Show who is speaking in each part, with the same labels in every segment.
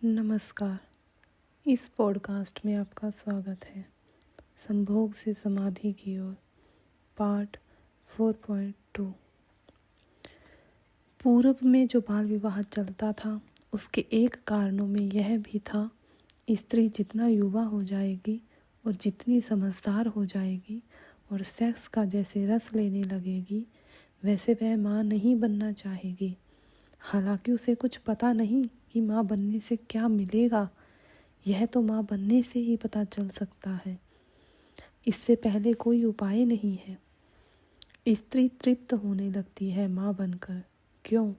Speaker 1: नमस्कार। इस पॉडकास्ट में आपका स्वागत है। संभोग से समाधि की ओर पार्ट 4.2। पूर्व में जो बाल विवाह चलता था उसके एक कारणों में यह भी था, स्त्री जितना युवा हो जाएगी और जितनी समझदार हो जाएगी और सेक्स का जैसे रस लेने लगेगी वैसे वह माँ नहीं बनना चाहेगी। हालांकि उसे कुछ पता नहीं कि माँ बनने से क्या मिलेगा, यह तो माँ बनने से ही पता चल सकता है। इससे पहले कोई उपाय नहीं है। स्त्री तृप्त होने लगती है माँ बनकर। क्यों?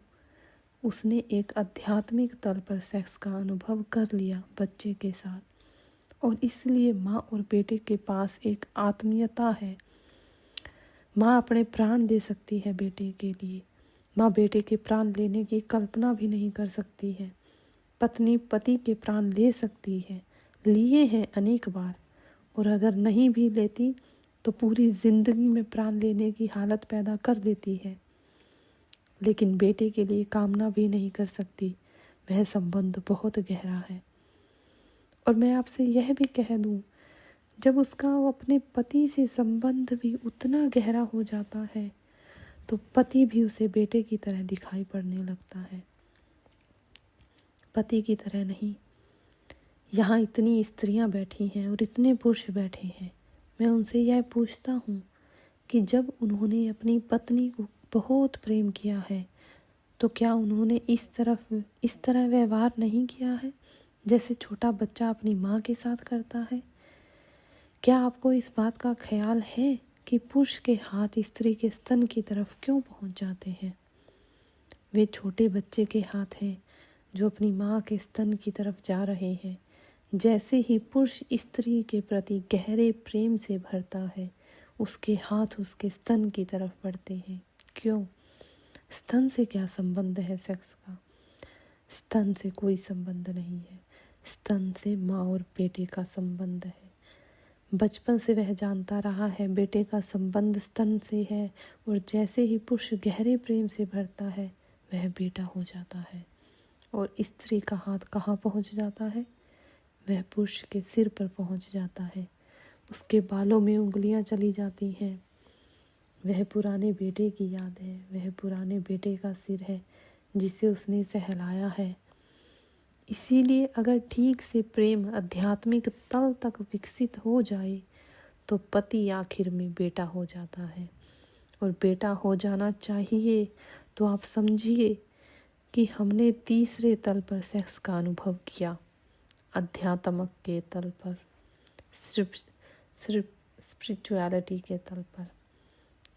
Speaker 1: उसने एक आध्यात्मिक तल पर सेक्स का अनुभव कर लिया बच्चे के साथ, और इसलिए माँ और बेटे के पास एक आत्मीयता है। माँ अपने प्राण दे सकती है बेटे के लिए। माँ बेटे के प्राण लेने की कल्पना भी नहीं कर सकती है। पत्नी पति के प्राण ले सकती है, लिए हैं अनेक बार, और अगर नहीं भी लेती तो पूरी जिंदगी में प्राण लेने की हालत पैदा कर देती है। लेकिन बेटे के लिए कामना भी नहीं कर सकती। वह संबंध बहुत गहरा है। और मैं आपसे यह भी कह दूं, जब उसका अपने पति से संबंध भी उतना गहरा हो जाता है तो पति भी उसे बेटे की तरह दिखाई पड़ने लगता है, पति की तरह नहीं। यहाँ इतनी स्त्रियां बैठी हैं और इतने पुरुष बैठे हैं। मैं उनसे यह पूछता हूँ कि जब उन्होंने अपनी पत्नी को बहुत प्रेम किया है तो क्या उन्होंने इस तरह व्यवहार नहीं किया है जैसे छोटा बच्चा अपनी माँ के साथ करता है? क्या आपको इस बात का ख्याल है कि पुरुष के हाथ स्त्री के स्तन की तरफ क्यों पहुँच जाते हैं? वे छोटे बच्चे के हाथ हैं जो अपनी माँ के स्तन की तरफ जा रहे हैं। जैसे ही पुरुष स्त्री के प्रति गहरे प्रेम से भरता है, उसके हाथ उसके स्तन की तरफ बढ़ते हैं। क्यों? स्तन से क्या संबंध है सेक्स का? स्तन से कोई संबंध नहीं है। स्तन से माँ और बेटे का संबंध है। बचपन से वह जानता रहा है बेटे का संबंध स्तन से है, और जैसे ही पुरुष गहरे प्रेम से भरता है वह बेटा हो जाता है। और स्त्री का हाथ कहाँ पहुँच जाता है? वह पुरुष के सिर पर पहुँच जाता है। उसके बालों में उंगलियां चली जाती हैं। वह पुराने बेटे की याद है, वह पुराने बेटे का सिर है जिसे उसने सहलाया है। इसीलिए अगर ठीक से प्रेम आध्यात्मिक तल तक विकसित हो जाए तो पति आखिर में बेटा हो जाता है। और बेटा हो जाना चाहिए तो आप समझिए कि हमने तीसरे तल पर सेक्स का अनुभव किया, अध्यात्मक के तल पर, सिर्फ स्पिरिचुअलिटी के तल पर।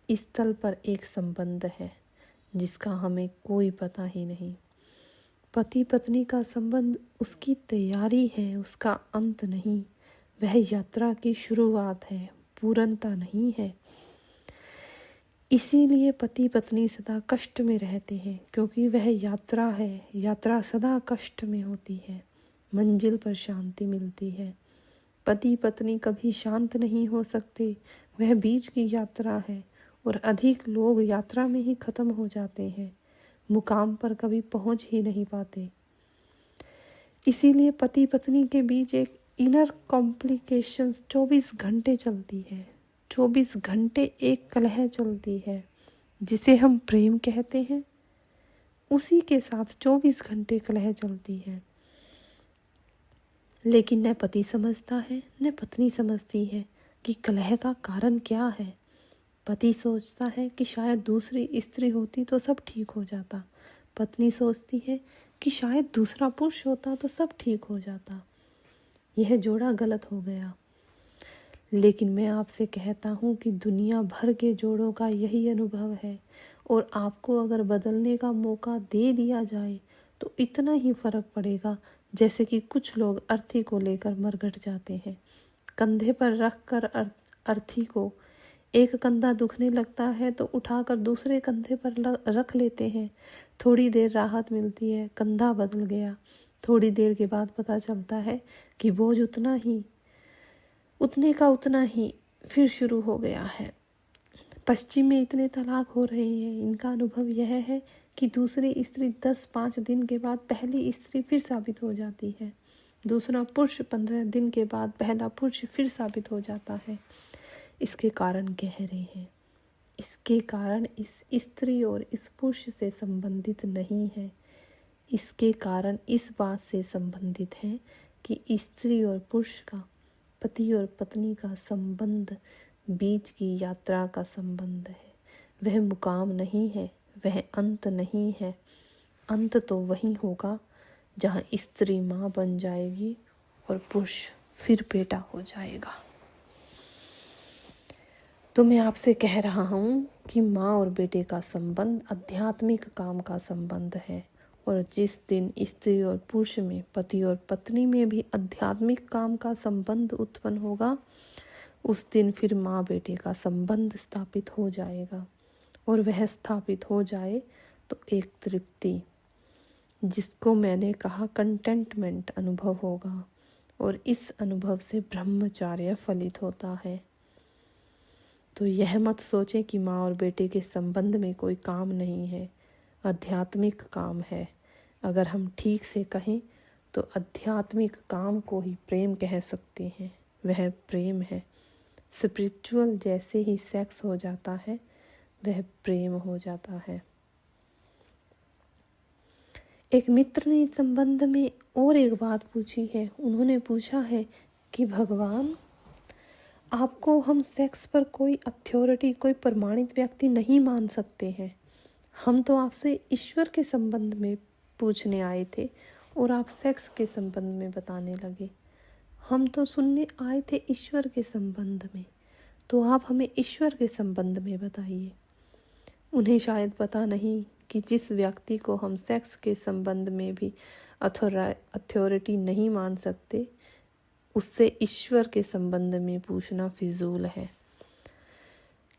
Speaker 1: इस तल पर एक संबंध है जिसका हमें कोई पता ही नहीं। पति पत्नी का संबंध उसकी तैयारी है, उसका अंत नहीं। वह यात्रा की शुरुआत है, पूर्णता नहीं है। इसीलिए पति पत्नी सदा कष्ट में रहते हैं, क्योंकि वह यात्रा है। यात्रा सदा कष्ट में होती है। मंजिल पर शांति मिलती है। पति पत्नी कभी शांत नहीं हो सकते। वह बीच की यात्रा है, और अधिक लोग यात्रा में ही खत्म हो जाते हैं, मुकाम पर कभी पहुंच ही नहीं पाते। इसीलिए पति पत्नी के बीच एक इनर कॉम्प्लिकेशंस 24 घंटे चलती है। 24 घंटे एक कलह चलती है जिसे हम प्रेम कहते हैं। उसी के साथ 24 घंटे कलह चलती है। लेकिन न पति समझता है न पत्नी समझती है कि कलह का कारण क्या है। पति सोचता है कि शायद दूसरी स्त्री होती तो सब ठीक हो जाता। पत्नी सोचती है कि शायद दूसरा पुरुष होता तो सब ठीक हो जाता। यह जोड़ा गलत हो गया। लेकिन मैं आपसे कहता हूँ कि दुनिया भर के जोड़ों का यही अनुभव है, और आपको अगर बदलने का मौका दे दिया जाए तो इतना ही फर्क पड़ेगा जैसे कि कुछ लोग अर्थी को लेकर मरघट जाते हैं। कंधे पर रख कर अर्थी को एक कंधा दुखने लगता है तो उठाकर दूसरे कंधे पर रख लेते हैं। थोड़ी देर राहत मिलती है, कंधा बदल गया। थोड़ी देर के बाद पता चलता है कि बोझ उतना ही फिर शुरू हो गया है। पश्चिम में इतने तलाक हो रहे हैं, इनका अनुभव यह है कि दूसरी स्त्री 10-5 दिन के बाद पहली स्त्री फिर साबित हो जाती है। दूसरा पुरुष 15 दिन के बाद पहला पुरुष फिर साबित हो जाता है। इसके कारण गहरे हैं। इसके कारण इस स्त्री और इस पुरुष से संबंधित नहीं है। इसके कारण इस बात से संबंधित है कि स्त्री और पुरुष का, पति और पत्नी का संबंध बीच की यात्रा का संबंध है। वह मुकाम नहीं है, वह अंत नहीं है। अंत तो वही होगा जहाँ स्त्री माँ बन जाएगी और पुरुष फिर बेटा हो जाएगा। तो मैं आपसे कह रहा हूँ कि माँ और बेटे का संबंध आध्यात्मिक काम का संबंध है, और जिस दिन स्त्री और पुरुष में, पति और पत्नी में भी आध्यात्मिक काम का संबंध उत्पन्न होगा, उस दिन फिर माँ बेटे का संबंध स्थापित हो जाएगा। और वह स्थापित हो जाए तो एक तृप्ति, जिसको मैंने कहा कंटेंटमेंट अनुभव होगा, और इस अनुभव से ब्रह्मचर्य फलित होता है। तो यह मत सोचें कि माँ और बेटे के संबंध में कोई काम नहीं है, आध्यात्मिक काम है। अगर हम ठीक से कहें तो आध्यात्मिक काम को ही प्रेम कह सकते हैं। वह प्रेम है। स्पिरिचुअल जैसे ही सेक्स हो जाता है, वह प्रेम हो जाता है। एक मित्र ने इस संबंध में और एक बात पूछी है। उन्होंने पूछा है कि भगवान, आपको हम सेक्स पर कोई अथॉरिटी, कोई प्रमाणित व्यक्ति नहीं मान सकते हैं। हम तो आपसे ईश्वर के संबंध में पूछने आए थे और आप सेक्स के संबंध में बताने लगे। हम तो सुनने आए थे ईश्वर के संबंध में, तो आप हमें ईश्वर के संबंध में बताइए। उन्हें शायद पता नहीं कि जिस व्यक्ति को हम सेक्स के संबंध में भी अथॉरिटी नहीं मान सकते, उससे ईश्वर के संबंध में पूछना फिजूल है।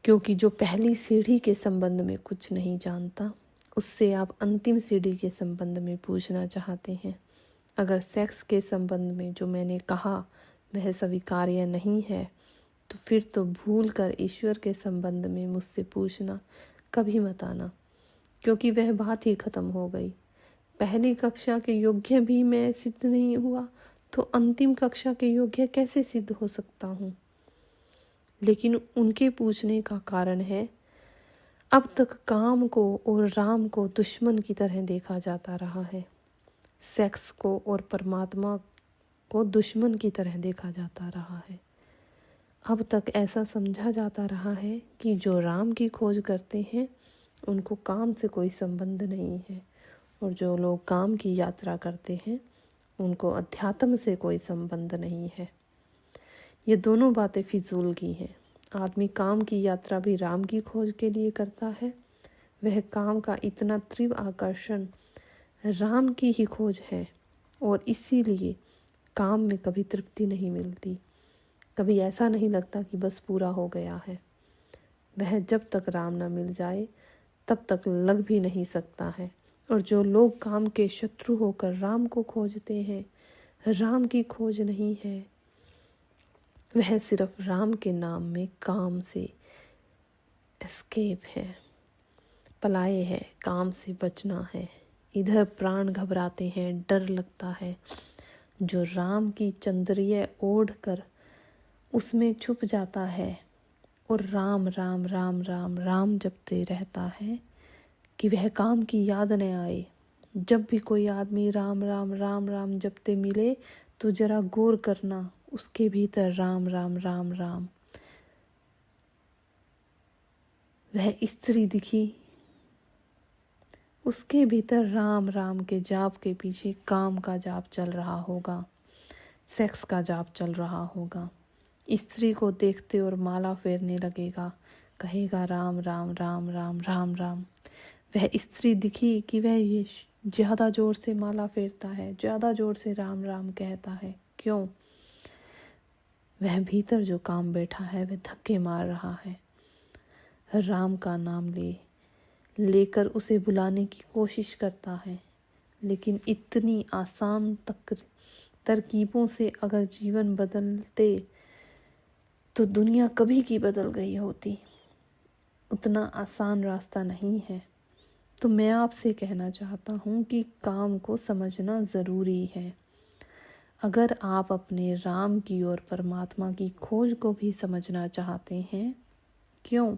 Speaker 1: क्योंकि जो पहली सीढ़ी के संबंध में कुछ नहीं जानता, उससे आप अंतिम सीढ़ी के संबंध में पूछना चाहते हैं। अगर सेक्स के संबंध में जो मैंने कहा वह स्वीकार्य नहीं है, तो फिर तो भूल कर ईश्वर के संबंध में मुझसे पूछना कभी मत आना, क्योंकि वह बात ही खत्म हो गई। पहली कक्षा के योग्य भी मैं सिद्ध नहीं हुआ, तो अंतिम कक्षा के योग्य कैसे सिद्ध हो सकता हूँ? लेकिन उनके पूछने का कारण है, अब तक काम को और राम को दुश्मन की तरह देखा जाता रहा है। सेक्स को और परमात्मा को दुश्मन की तरह देखा जाता रहा है। अब तक ऐसा समझा जाता रहा है कि जो राम की खोज करते हैं उनको काम से कोई संबंध नहीं है, और जो लोग काम की यात्रा करते हैं उनको अध्यात्म से कोई संबंध नहीं है। ये दोनों बातें फिजूल की हैं। आदमी काम की यात्रा भी राम की खोज के लिए करता है। वह काम का इतना तीव्र आकर्षण राम की ही खोज है, और इसीलिए काम में कभी तृप्ति नहीं मिलती। कभी ऐसा नहीं लगता कि बस पूरा हो गया है। वह जब तक राम न मिल जाए तब तक लग भी नहीं सकता है। और जो लोग काम के शत्रु होकर राम को खोजते हैं, राम की खोज नहीं है। वह सिर्फ राम के नाम में काम से एस्केप है, पलाए है, काम से बचना है। इधर प्राण घबराते हैं, डर लगता है। जो राम की चंद्रिय ओढ़ कर उसमें छुप जाता है और राम राम राम राम राम जपते रहता है कि वह काम की याद न आए। जब भी कोई आदमी राम राम राम राम जपते मिले तो जरा गौर करना, उसके भीतर राम राम राम राम। वह स्त्री दिखी, उसके भीतर राम राम के जाप के पीछे काम का जाप चल रहा होगा, सेक्स का जाप चल रहा होगा। स्त्री को देखते और माला फेरने लगेगा, कहेगा राम राम राम राम राम राम। वह स्त्री दिखी कि वह ये ज़्यादा जोर से माला फेरता है, ज़्यादा जोर से राम राम कहता है। क्यों? वह भीतर जो काम बैठा है वह धक्के मार रहा है, राम का नाम लेकर उसे बुलाने की कोशिश करता है। लेकिन इतनी आसान तरकीबों से अगर जीवन बदलते तो दुनिया कभी की बदल गई होती। उतना आसान रास्ता नहीं है। तो मैं आपसे कहना चाहता हूँ कि काम को समझना ज़रूरी है। अगर आप अपने राम की और परमात्मा की खोज को भी समझना चाहते हैं, क्यों?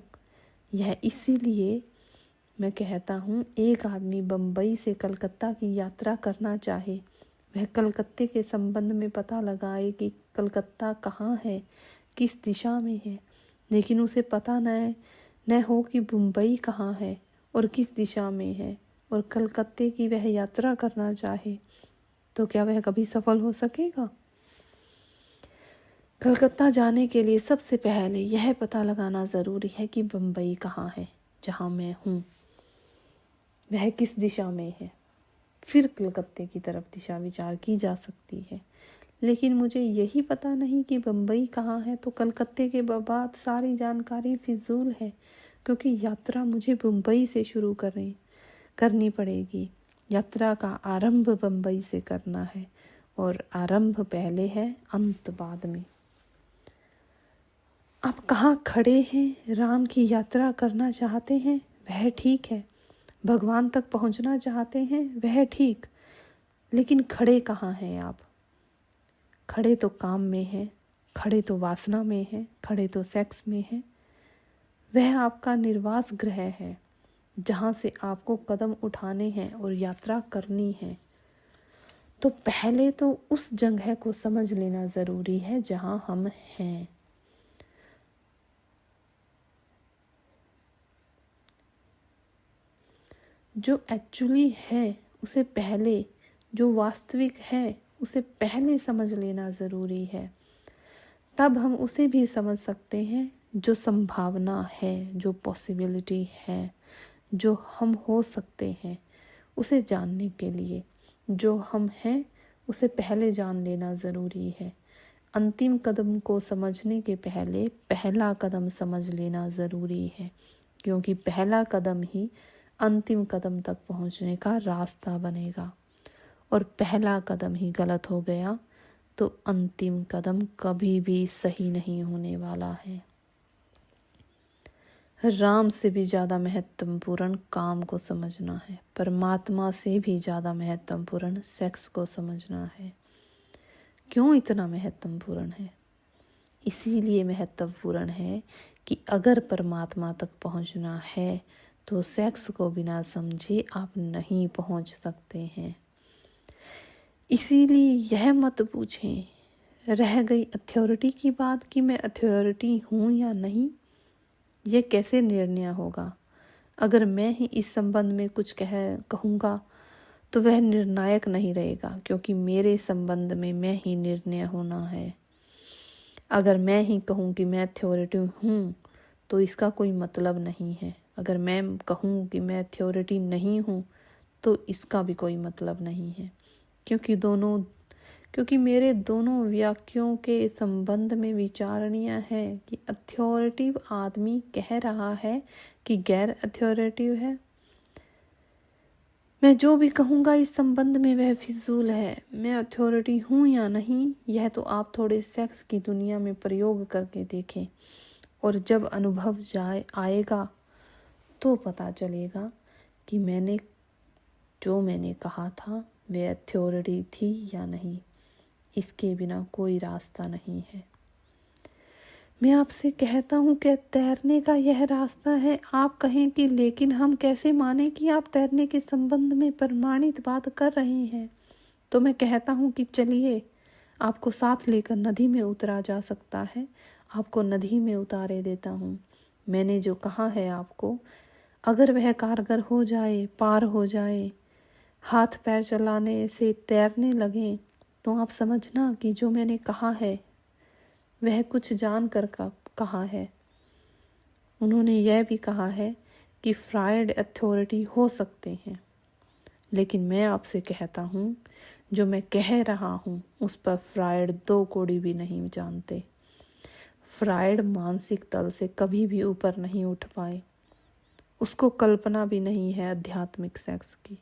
Speaker 1: यह इसीलिए मैं कहता हूँ, एक आदमी बम्बई से कलकत्ता की यात्रा करना चाहे, वह कलकत्ते के संबंध में पता लगाए कि कलकत्ता कहाँ है, किस दिशा में है, लेकिन उसे पता न हो कि मुंबई कहाँ है और किस दिशा में है, और कलकत्ते की वह यात्रा करना चाहे, तो क्या वह कभी सफल हो सकेगा? कलकत्ता जाने के लिए सबसे पहले यह पता लगाना ज़रूरी है कि मुंबई कहाँ है, जहाँ मैं हूँ वह किस दिशा में है। फिर कलकत्ते की तरफ दिशा विचार की जा सकती है। लेकिन मुझे यही पता नहीं कि बम्बई कहाँ है, तो कलकत्ते के बाद सारी जानकारी फिजूल है, क्योंकि यात्रा मुझे मुंबई से शुरू करनी पड़ेगी। यात्रा का आरंभ बम्बई से करना है, और आरंभ पहले है, अंत बाद में। आप कहाँ खड़े हैं? राम की यात्रा करना चाहते हैं, वह ठीक है। भगवान तक पहुँचना चाहते हैं, वह ठीक। लेकिन खड़े कहाँ हैं आप? खड़े तो काम में हैं, खड़े तो वासना में हैं, खड़े तो सेक्स में हैं। वह आपका निर्वास गृह है, जहाँ से आपको कदम उठाने हैं और यात्रा करनी है। तो पहले तो उस जगह को समझ लेना ज़रूरी है जहाँ हम हैं। जो एक्चुअली है उसे पहले, जो वास्तविक है उसे पहले समझ लेना ज़रूरी है। तब हम उसे भी समझ सकते हैं जो संभावना है, जो पॉसिबिलिटी है, जो हम हो सकते हैं। उसे जानने के लिए जो हम हैं उसे पहले जान लेना ज़रूरी है। अंतिम कदम को समझने के पहले पहला कदम समझ लेना ज़रूरी है, क्योंकि पहला कदम ही अंतिम कदम तक पहुंचने का रास्ता बनेगा। और पहला कदम ही गलत हो गया तो अंतिम कदम कभी भी सही नहीं होने वाला है। राम से भी ज़्यादा महत्वपूर्ण काम को समझना है, परमात्मा से भी ज़्यादा महत्वपूर्ण सेक्स को समझना है। क्यों इतना महत्वपूर्ण है? इसीलिए महत्वपूर्ण है कि अगर परमात्मा तक पहुंचना है तो सेक्स को बिना समझे आप नहीं पहुंच सकते हैं। इसीलिए यह मत पूछें, रह गई अथॉरिटी की बात कि मैं अथॉरिटी हूँ या नहीं। यह कैसे निर्णय होगा? अगर मैं ही इस संबंध में कुछ कहूँगा तो वह निर्णायक नहीं रहेगा, क्योंकि मेरे संबंध में मैं ही निर्णय होना है। अगर मैं ही कहूँ कि मैं अथॉरिटी हूँ तो इसका कोई मतलब नहीं है। अगर मैं कहूँ कि मैं अथॉरिटी नहीं हूँ तो इसका भी कोई मतलब नहीं है, क्योंकि मेरे दोनों वाक्यों के संबंध में विचारणीय है कि अथॉरिटिव आदमी कह रहा है कि गैर अथॉरिटिव है। मैं जो भी कहूँगा इस संबंध में वह फिजूल है। मैं अथॉरिटी हूँ या नहीं, यह तो आप थोड़े सेक्स की दुनिया में प्रयोग करके देखें, और जब अनुभव आएगा तो पता चलेगा कि मैंने कहा था वह अथॉरिटी थी या नहीं। इसके बिना कोई रास्ता नहीं है। मैं आपसे कहता हूँ कि तैरने का यह रास्ता है। आप कहें कि लेकिन हम कैसे माने कि आप तैरने के संबंध में प्रमाणित बात कर रहे हैं? तो मैं कहता हूँ कि चलिए, आपको साथ लेकर नदी में उतरा जा सकता है। आपको नदी में उतारे देता हूँ। मैंने जो कहा है आपको, अगर वह कारगर हो जाए, पार हो जाए, हाथ पैर चलाने से तैरने लगें, तो आप समझना कि जो मैंने कहा है वह कुछ जान कर कहा है। उन्होंने यह भी कहा है कि फ्राइड अथॉरिटी हो सकते हैं, लेकिन मैं आपसे कहता हूँ जो मैं कह रहा हूँ उस पर फ्राइड 2 कौड़ी भी नहीं जानते। फ्राइड मानसिक तल से कभी भी ऊपर नहीं उठ पाए। उसको कल्पना भी नहीं है आध्यात्मिक सेक्स की।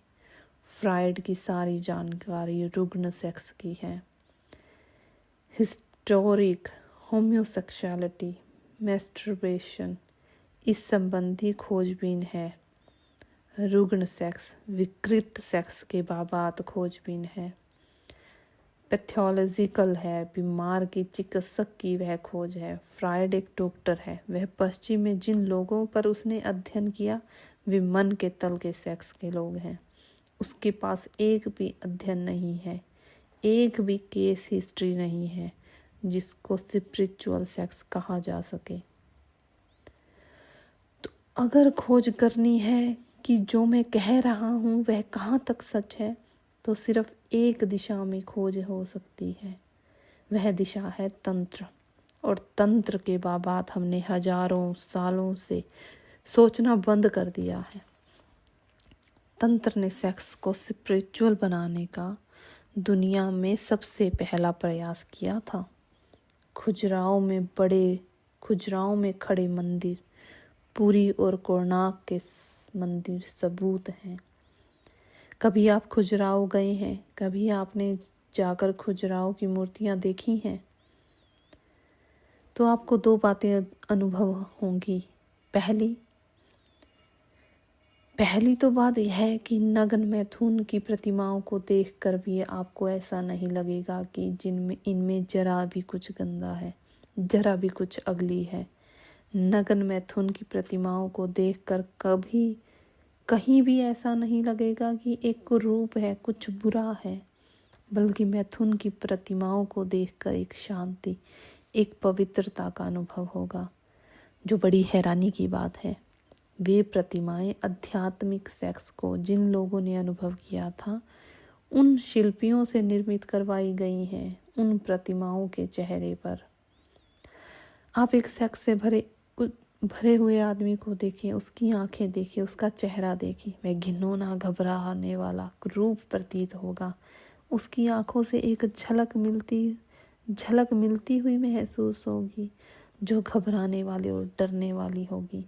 Speaker 1: फ्राइड की सारी जानकारी रुग्ण सेक्स की है। हिस्टोरिक होम्योसेक्सुअलिटी, मैस्टरबेशन इस संबंधी खोजबीन है। रुग्ण सेक्स, विकृत सेक्स के बाबत खोजबीन है। पैथोलॉजिकल है, बीमार की चिकित्सक की वह खोज है। फ्रायड एक डॉक्टर है, वह पश्चिम में जिन लोगों पर उसने अध्ययन किया वे मन के तल के सेक्स के लोग हैं। उसके पास एक भी अध्ययन नहीं है, एक भी केस हिस्ट्री नहीं है जिसको स्पिरिचुअल सेक्स कहा जा सके। तो अगर खोज करनी है कि जो मैं कह रहा हूँ वह कहाँ तक सच है, तो सिर्फ एक दिशा में खोज हो सकती है। वह दिशा है तंत्र। और तंत्र के बाबत हमने हजारों सालों से सोचना बंद कर दिया है। तंत्र ने सेक्स को स्पिरिचुअल बनाने का दुनिया में सबसे पहला प्रयास किया था। खुजराओं में खड़े मंदिर, पुरी और कोणार्क के मंदिर सबूत हैं। कभी आप खुजराओ गए हैं? कभी आपने जाकर खुजराओ की मूर्तियां देखी हैं? तो आपको दो बातें अनुभव होंगी। पहली तो बात यह है कि नग्न मैथुन की प्रतिमाओं को देखकर भी आपको ऐसा नहीं लगेगा कि इनमें जरा भी कुछ गंदा है, जरा भी कुछ अगली है। नग्न मैथुन की प्रतिमाओं को देखकर कहीं भी ऐसा नहीं लगेगा कि एक कुरूप है, कुछ बुरा है, बल्कि मैथुन की प्रतिमाओं को देखकर एक शांति, एक पवित्रता का अनुभव होगा, जो बड़ी हैरानी की बात है। वे प्रतिमाएं आध्यात्मिक सेक्स को जिन लोगों ने अनुभव किया था उन शिल्पियों से निर्मित करवाई गई हैं। उन प्रतिमाओं के चेहरे पर आप एक सेक्स से भरे हुए आदमी को देखें, उसकी आंखें देखें, उसका चेहरा देखें, वह घिनौना, घबराने वाला रूप प्रतीत होगा। उसकी आंखों से एक झलक मिलती हुई महसूस होगी, जो घबराने वाली और डरने वाली होगी।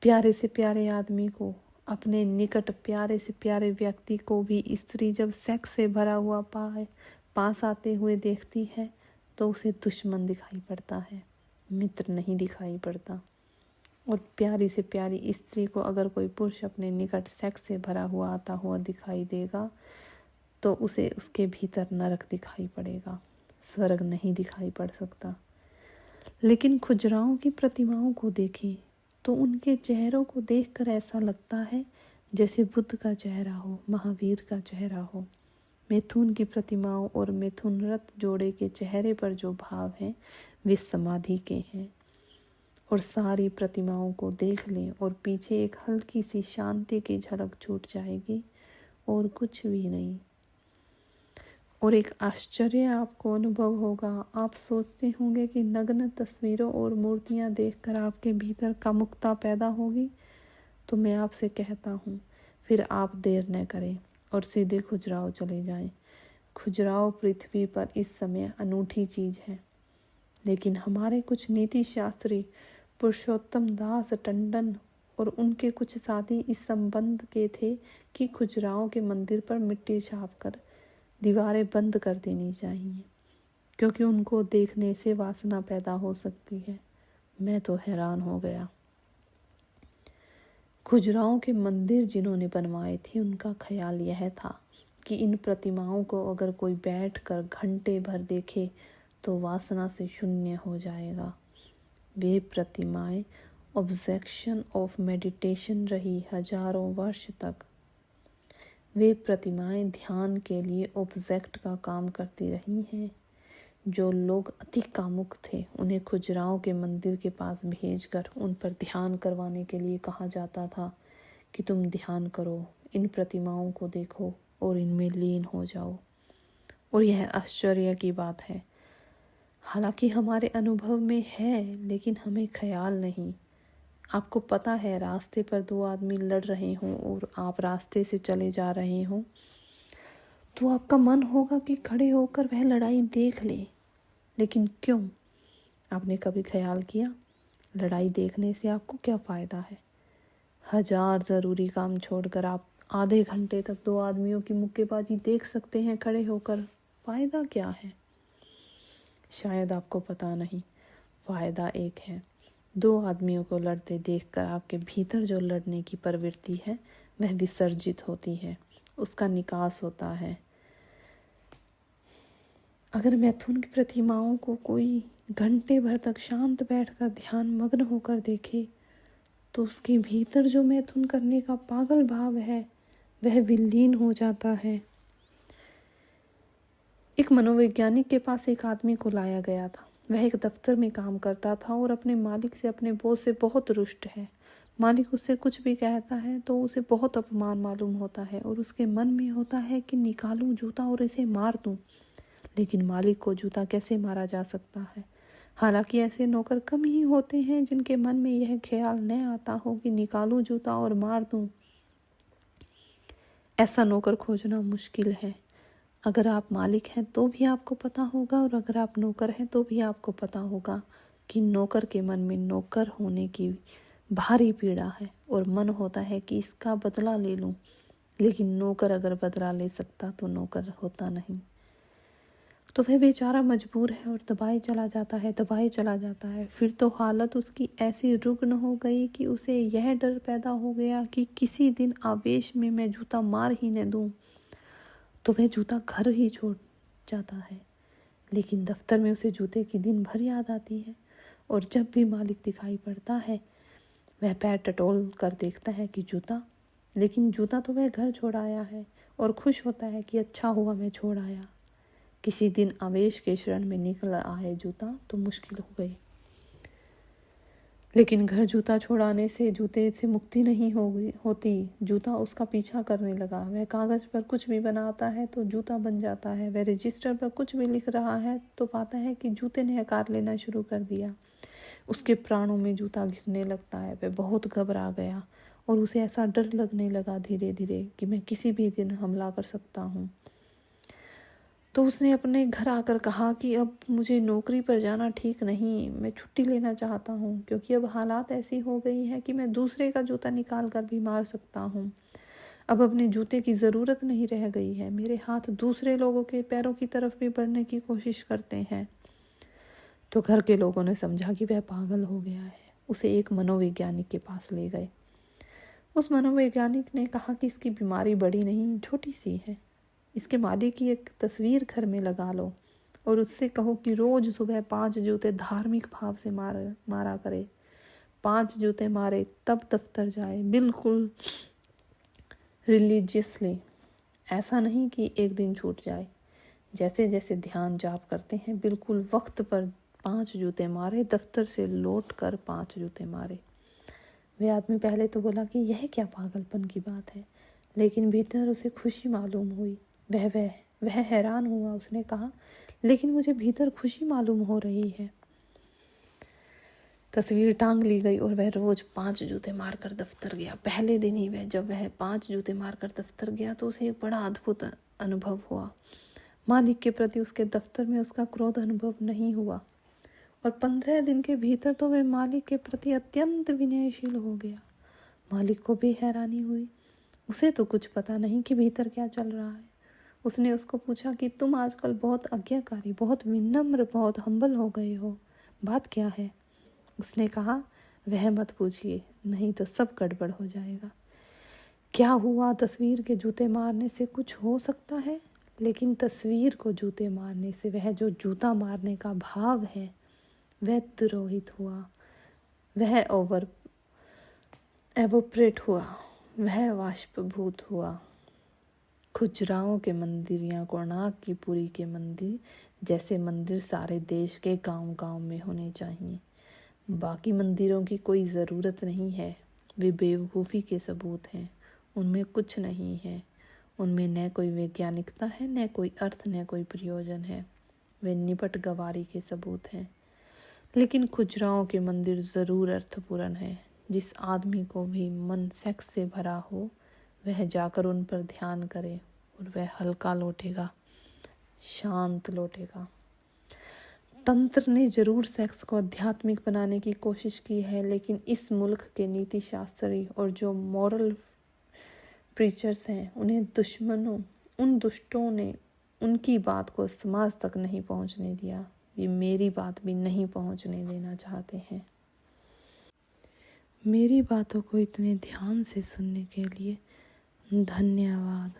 Speaker 1: प्यारे से प्यारे आदमी को, अपने निकट प्यारे से प्यारे व्यक्ति को भी स्त्री जब सेक्स से भरा हुआ पास आते हुए देखती है तो उसे दुश्मन दिखाई पड़ता है, मित्र नहीं दिखाई पड़ता। और प्यारी से प्यारी स्त्री को अगर कोई पुरुष अपने निकट सेक्स से भरा हुआ आता हुआ दिखाई देगा तो उसे उसके भीतर नरक दिखाई पड़ेगा, स्वर्ग नहीं दिखाई पड़ सकता। लेकिन खुजराओं की प्रतिमाओं को देखें तो उनके चेहरों को देखकर ऐसा लगता है जैसे बुद्ध का चेहरा हो, महावीर का चेहरा हो। मिथुन की प्रतिमाओं और मिथुनरत जोड़े के चेहरे पर जो भाव हैं वे समाधि के हैं। और सारी प्रतिमाओं को देख लें और पीछे एक हल्की सी शांति की झलक छूट जाएगी और कुछ भी नहीं। और एक आश्चर्य आपको अनुभव होगा। आप सोचते होंगे कि नग्न तस्वीरों और मूर्तियां देखकर आपके भीतर कामुकता पैदा होगी। तो मैं आपसे कहता हूँ, फिर आप देर न करें और सीधे खुजराहो चले जाएं। खुजराहो पृथ्वी पर इस समय अनूठी चीज है, लेकिन हमारे कुछ नीति शास्त्री पुरुषोत्तम दास टंडन और उनके कुछ साथी इस संबंध के थे कि खुजराहो के मंदिर पर मिट्टी छाप कर दीवारें बंद कर देनी चाहिए, क्योंकि उनको देखने से वासना पैदा हो सकती है। मैं तो हैरान हो गया। खुजराहो के मंदिर जिन्होंने बनवाए थे उनका ख्याल यह था कि इन प्रतिमाओं को अगर कोई बैठकर घंटे भर देखे तो वासना से शून्य हो जाएगा। वे प्रतिमाएं ऑब्जेक्शन ऑफ मेडिटेशन रही हजारों वर्ष तक। वे प्रतिमाएं ध्यान के लिए ऑब्जेक्ट का काम करती रही हैं। जो लोग अति कामुक थे उन्हें खुजराहो के मंदिर के पास भेजकर उन पर ध्यान करवाने के लिए कहा जाता था कि तुम ध्यान करो, इन प्रतिमाओं को देखो और इनमें लीन हो जाओ। और यह आश्चर्य की बात है, हालांकि हमारे अनुभव में है लेकिन हमें ख्याल नहीं। आपको पता है, रास्ते पर दो आदमी लड़ रहे हों और आप रास्ते से चले जा रहे हों तो आपका मन होगा कि खड़े होकर वह लड़ाई देख ले, लेकिन क्यों? आपने कभी ख्याल किया लड़ाई देखने से आपको क्या फ़ायदा है? हजार ज़रूरी काम छोड़कर आप आधे घंटे तक दो आदमियों की मुक्केबाजी देख सकते हैं खड़े होकर। फ़ायदा क्या है? शायद आपको पता नहीं, फ़ायदा एक है, दो आदमियों को लड़ते देखकर आपके भीतर जो लड़ने की प्रवृत्ति है वह विसर्जित होती है, उसका निकास होता है। अगर मैथुन की प्रतिमाओं को कोई घंटे भर तक शांत बैठकर ध्यान मग्न होकर देखे तो उसके भीतर जो मैथुन करने का पागल भाव है वह विलीन हो जाता है। एक मनोवैज्ञानिक के पास एक आदमी को लाया गया था। वह एक दफ्तर में काम करता था और अपने मालिक से, अपने बॉस से बहुत रुष्ट है। मालिक उससे कुछ भी कहता है तो उसे बहुत अपमान मालूम होता है और उसके मन में होता है कि निकालूं जूता और इसे मार दूं। लेकिन मालिक को जूता कैसे मारा जा सकता है? हालांकि ऐसे नौकर कम ही होते हैं जिनके मन में यह ख्याल न आता हो कि निकालूं जूता और मार दूं। ऐसा नौकर खोजना मुश्किल है। अगर आप मालिक हैं तो भी आपको पता होगा और अगर आप नौकर हैं तो भी आपको पता होगा कि नौकर के मन में नौकर होने की भारी पीड़ा है और मन होता है कि इसका बदला ले लूं। लेकिन नौकर अगर बदला ले सकता तो नौकर होता नहीं। तो वह बेचारा मजबूर है और दबाए चला जाता है। फिर तो हालत उसकी ऐसी रुग्ण हो गई कि उसे यह डर पैदा हो गया कि किसी दिन आवेश में मैं जूता मार ही न दूं। तो वह जूता घर ही छोड़ जाता है। लेकिन दफ्तर में उसे जूते की दिन भर याद आती है और जब भी मालिक दिखाई पड़ता है वह पैर टटोल कर देखता है कि जूता, लेकिन जूता तो वह घर छोड़ आया है और खुश होता है कि अच्छा हुआ मैं छोड़ आया। किसी दिन आवेश के शरण में निकल आए जूता तो मुश्किल हो गई। लेकिन घर जूता छोड़ाने से जूते से मुक्ति नहीं होती। जूता उसका पीछा करने लगा। वह कागज पर कुछ भी बनाता है तो जूता बन जाता है। वह रजिस्टर पर कुछ भी लिख रहा है तो पाता है कि जूते ने आकार लेना शुरू कर दिया। उसके प्राणों में जूता घिरने लगता है। वह बहुत घबरा गया और उसे ऐसा डर लगने लगा धीरे धीरे कि मैं किसी भी दिन हमला कर सकता हूँ। तो उसने अपने घर आकर कहा कि अब मुझे नौकरी पर जाना ठीक नहीं, मैं छुट्टी लेना चाहता हूँ, क्योंकि अब हालात ऐसी हो गई है कि मैं दूसरे का जूता निकाल कर भी मार सकता हूँ। अब अपने जूते की ज़रूरत नहीं रह गई है। मेरे हाथ दूसरे लोगों के पैरों की तरफ भी बढ़ने की कोशिश करते हैं। तो घर के लोगों ने समझा कि वह पागल हो गया है। उसे एक मनोवैज्ञानिक के पास ले गए। उस मनोवैज्ञानिक ने कहा कि इसकी बीमारी बड़ी नहीं, छोटी सी है। इसके मालिक की एक तस्वीर घर में लगा लो और उससे कहो कि रोज सुबह 5 जूते धार्मिक भाव से मारा करे। 5 जूते मारे तब दफ्तर जाए, बिल्कुल रिलीजियसली। ऐसा नहीं कि एक दिन छूट जाए। जैसे जैसे ध्यान जाप करते हैं बिल्कुल वक्त पर 5 जूते मारे, दफ्तर से लौट कर 5 जूते मारे। वह आदमी पहले तो बोला कि यह क्या पागलपन की बात है, लेकिन भीतर उसे खुशी मालूम हुई। वह हैरान हुआ। उसने कहा, लेकिन मुझे भीतर खुशी मालूम हो रही है। तस्वीर टांग ली गई और वह रोज 5 जूते मारकर दफ्तर गया। पहले दिन ही जब वह 5 जूते मारकर दफ्तर गया तो उसे एक बड़ा अद्भुत अनुभव हुआ। मालिक के प्रति उसके दफ्तर में उसका क्रोध अनुभव नहीं हुआ और 15 दिन के भीतर तो वह मालिक के प्रति अत्यंत विनयशील हो गया। मालिक को भी हैरानी हुई। उसे तो कुछ पता नहीं कि भीतर क्या चल रहा है। उसने उसको पूछा कि तुम आजकल बहुत आज्ञाकारी, बहुत विनम्र, बहुत हम्बल हो गए हो, बात क्या है? उसने कहा, वह मत पूछिए, नहीं तो सब गड़बड़ हो जाएगा। क्या हुआ? तस्वीर के जूते मारने से कुछ हो सकता है, लेकिन तस्वीर को जूते मारने से वह जो जूता मारने का भाव है वह तिरोहित हुआ, वह एवोपरेट हुआ, वह वाष्पभूत हुआ। खुजराहों के मंदिर या कोणार्क की पुरी के मंदिर जैसे मंदिर सारे देश के गांव-गांव में होने चाहिए। बाकी मंदिरों की कोई ज़रूरत नहीं है। वे बेवकूफ़ी के सबूत हैं। उनमें कुछ नहीं है। उनमें न कोई वैज्ञानिकता है, न कोई अर्थ, न कोई प्रयोजन है। वे निपट गवारी के सबूत हैं। लेकिन खुजराहों के मंदिर ज़रूर अर्थपूर्ण है। जिस आदमी को भी मन सेक्स से भरा हो वह जाकर उन पर ध्यान करे और वह हल्का लौटेगा, शांत लौटेगा। तंत्र ने जरूर सेक्स को आध्यात्मिक बनाने की कोशिश की है, लेकिन इस मुल्क के नीति शास्त्री और जो मॉरल प्रीचर्स हैं उन दुष्टों ने उनकी बात को समाज तक नहीं पहुंचने दिया। ये मेरी बात भी नहीं पहुंचने देना चाहते हैं। मेरी बातों को इतने ध्यान से सुनने के लिए धन्यवाद।